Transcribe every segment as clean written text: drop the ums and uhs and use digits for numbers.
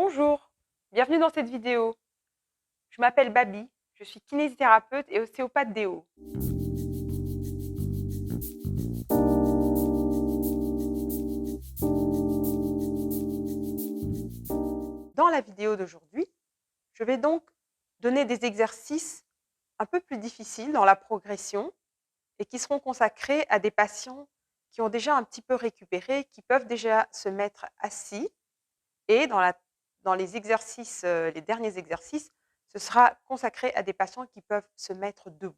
Bonjour, bienvenue dans cette vidéo. Je m'appelle Babi, je suis kinésithérapeute et ostéopathe déo. Dans la vidéo d'aujourd'hui, je vais donc donner des exercices un peu plus difficiles dans la progression et qui seront consacrés à des patients qui ont déjà un petit peu récupéré, qui peuvent déjà se mettre assis et dans les exercices, les derniers exercices, ce sera consacré à des patients qui peuvent se mettre debout.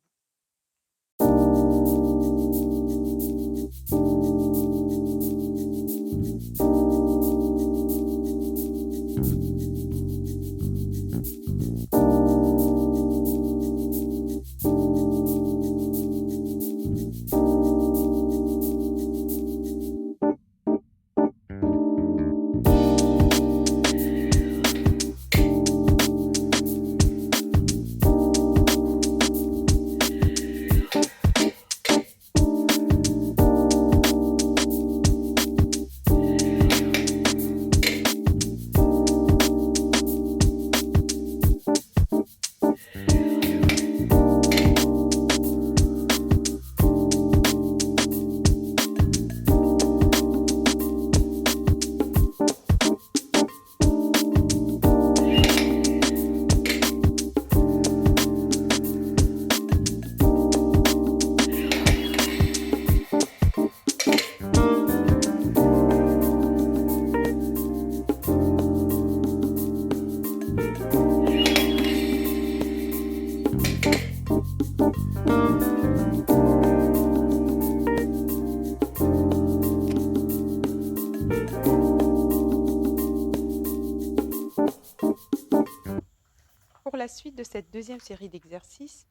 Pour la suite de cette deuxième série d'exercices,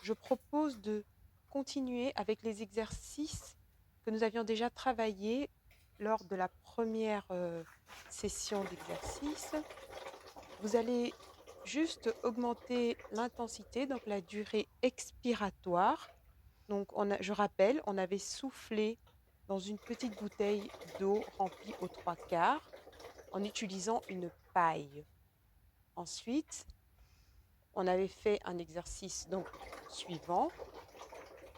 je propose de continuer avec les exercices que nous avions déjà travaillés lors de la première session d'exercice. Vous allez juste augmenter l'intensité, donc la durée expiratoire. Donc je rappelle, on avait soufflé dans une petite bouteille d'eau remplie aux 3/4 en utilisant une paille. Ensuite, on avait fait un exercice donc suivant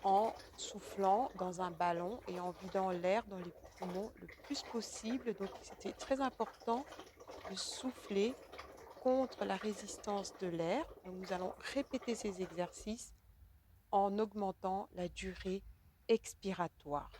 en soufflant dans un ballon et en vidant l'air dans les poumons le plus possible. Donc, c'était très important de souffler contre la résistance de l'air. Donc, nous allons répéter ces exercices en augmentant la durée expiratoire.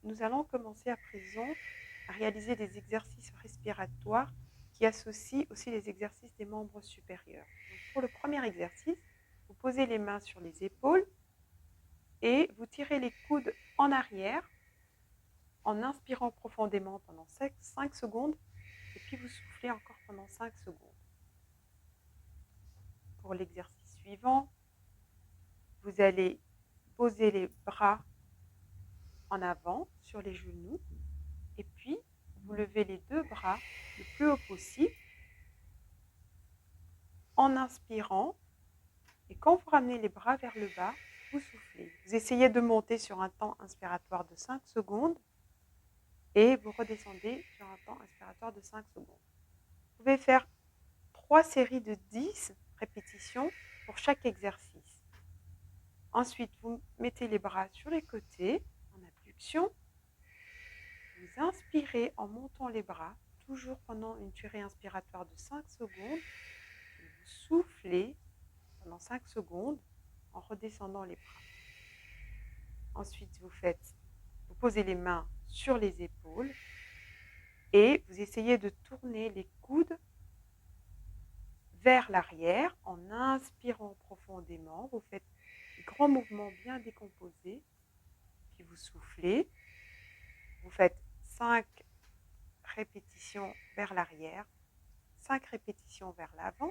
Nous allons commencer à présent à réaliser des exercices respiratoires qui associent aussi les exercices des membres supérieurs. Donc, pour le premier exercice, vous posez les mains sur les épaules et vous tirez les coudes en arrière en inspirant profondément pendant 5 secondes et puis vous soufflez encore pendant 5 secondes. Pour l'exercice suivant, vous allez poser les bras en avant sur les genoux et puis vous levez les deux bras le plus haut possible en inspirant et quand vous ramenez les bras vers le bas, vous soufflez. Vous essayez de monter sur un temps inspiratoire de 5 secondes et vous redescendez sur un temps inspiratoire de 5 secondes. Vous pouvez faire 3 séries de 10 répétitions pour chaque exercice. Ensuite, vous mettez les bras sur les côtés en abduction. Vous inspirez en montant les bras, toujours pendant une durée inspiratoire de 5 secondes. Et vous soufflez pendant 5 secondes en redescendant les bras. Ensuite, vous posez les mains sur les épaules et vous essayez de tourner les coudes vers l'arrière en inspirant profondément. Vous faites des grands mouvements bien décomposés, puis vous soufflez. Vous faites 5 répétitions vers l'arrière, 5 répétitions vers l'avant,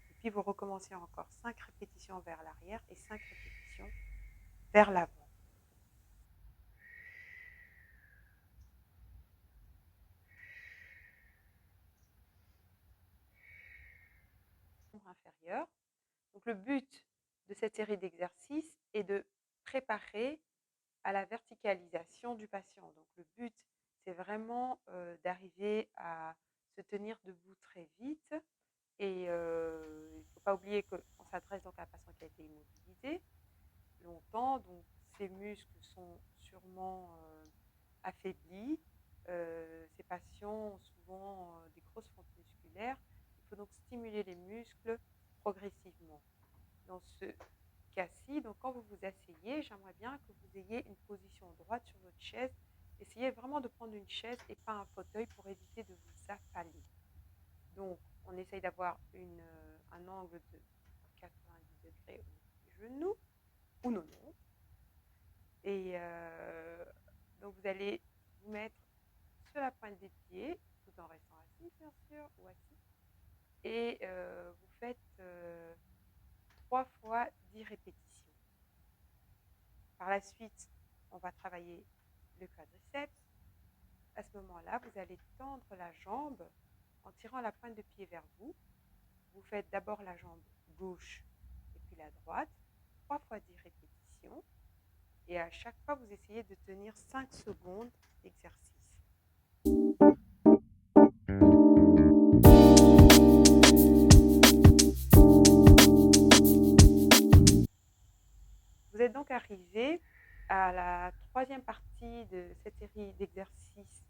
et puis vous recommencez encore 5 répétitions vers l'arrière et 5 répétitions vers l'avant. Inférieur. Donc le but de cette série d'exercices est de préparer à la verticalisation du patient. Donc le but, c'est vraiment d'arriver à se tenir debout très vite. Et il ne faut pas oublier qu'on s'adresse donc à un patient qui a été immobilisé longtemps. Donc ses muscles sont sûrement affaiblis. Ces patients ont souvent des grosses fentes musculaires. Il faut donc stimuler les muscles progressivement. Dans ce cas-ci, donc quand vous vous asseyez, j'aimerais bien que vous ayez une position droite sur votre chaise. Essayez vraiment de prendre une chaise et pas un fauteuil pour éviter de vous affaler. Donc, on essaye d'avoir un angle de 90 degrés au genou ou non. Et donc, vous allez vous mettre sur la pointe des pieds, tout en restant assis, bien sûr, ou assis. Et vous faites 3 fois 10 répétitions. Par la suite, on va travailler le quadriceps. À ce moment-là, vous allez tendre la jambe en tirant la pointe de pied vers vous. Vous faites d'abord la jambe gauche et puis la droite, 3 fois 10 répétitions. Et à chaque fois, vous essayez de tenir 5 secondes d'exercice. Vous êtes donc arrivé à la 3e partie de cette série d'exercices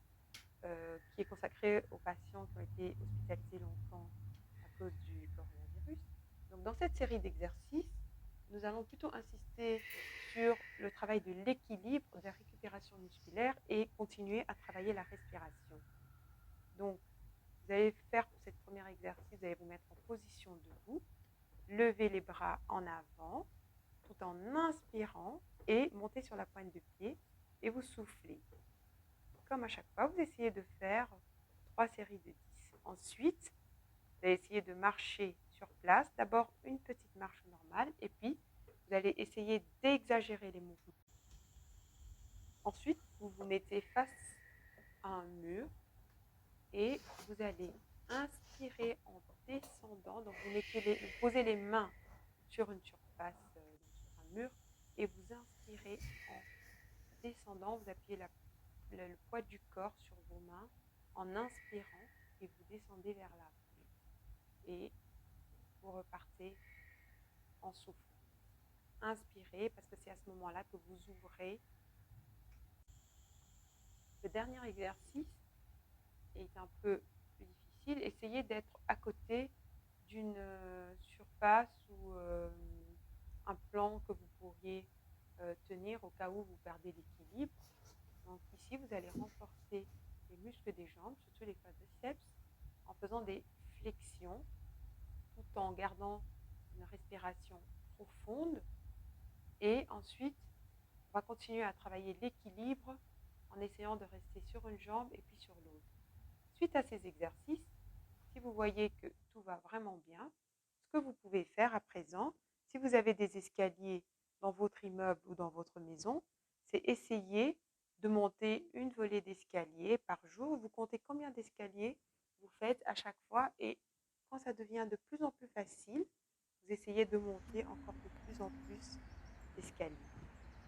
qui est consacrée aux patients qui ont été hospitalisés longtemps à cause du coronavirus. Donc, dans cette série d'exercices, nous allons plutôt insister sur le travail de l'équilibre, de la récupération musculaire et continuer à travailler la respiration. Donc, vous allez faire pour cette première exercice, vous allez vous mettre en position debout, lever les bras en avant, tout en inspirant et monter sur la pointe de pied et vous soufflez. Comme à chaque fois, vous essayez de faire 3 séries de 10. Ensuite, vous allez essayer de marcher sur place. D'abord, une petite marche normale et puis vous allez essayer d'exagérer les mouvements. Ensuite, vous vous mettez face à un mur et vous allez inspirer en descendant. Donc, vous posez les mains sur une surface, sur un mur, et vous inspirez en descendant. Vous appuyez le poids du corps sur vos mains en inspirant et vous descendez vers l'avant. Et vous repartez en soufflant. Inspirez parce que c'est à ce moment-là que vous ouvrez. Le dernier exercice est un peu plus difficile. Essayez d'être à côté d'une surface ou un plan que vous pourriez tenir au cas où vous perdez l'équilibre. Donc ici, vous allez renforcer les muscles des jambes, surtout les quadriceps, en faisant des flexions tout en gardant une respiration profonde. Et ensuite, on va continuer à travailler l'équilibre en essayant de rester sur une jambe et puis sur l'autre. Suite à ces exercices, si vous voyez que tout va vraiment bien, ce que vous pouvez faire à présent, si vous avez des escaliers dans votre immeuble ou dans votre maison, c'est essayer de monter une volée d'escaliers par jour. Vous comptez combien d'escaliers vous faites à chaque fois et quand ça devient de plus en plus facile, vous essayez de monter encore de plus en plus d'escaliers.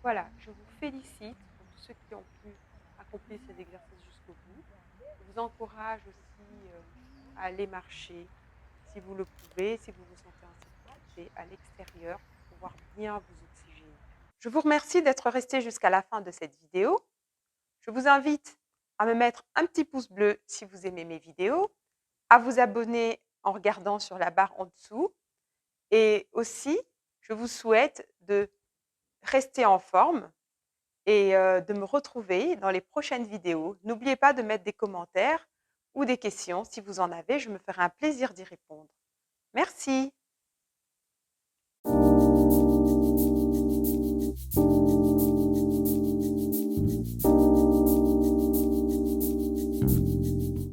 Voilà, je vous félicite pour tous ceux qui ont pu accomplir ces exercices jusqu'au bout. Je vous encourage aussi à aller marcher si vous le pouvez, si vous vous sentez en sécurité à l'extérieur pour pouvoir bien vous oxygéner. Je vous remercie d'être resté jusqu'à la fin de cette vidéo. Je vous invite à me mettre un petit pouce bleu si vous aimez mes vidéos, à vous abonner en regardant sur la barre en dessous et aussi, je vous souhaite de rester en forme et de me retrouver dans les prochaines vidéos. N'oubliez pas de mettre des commentaires ou des questions si vous en avez, je me ferai un plaisir d'y répondre. Merci.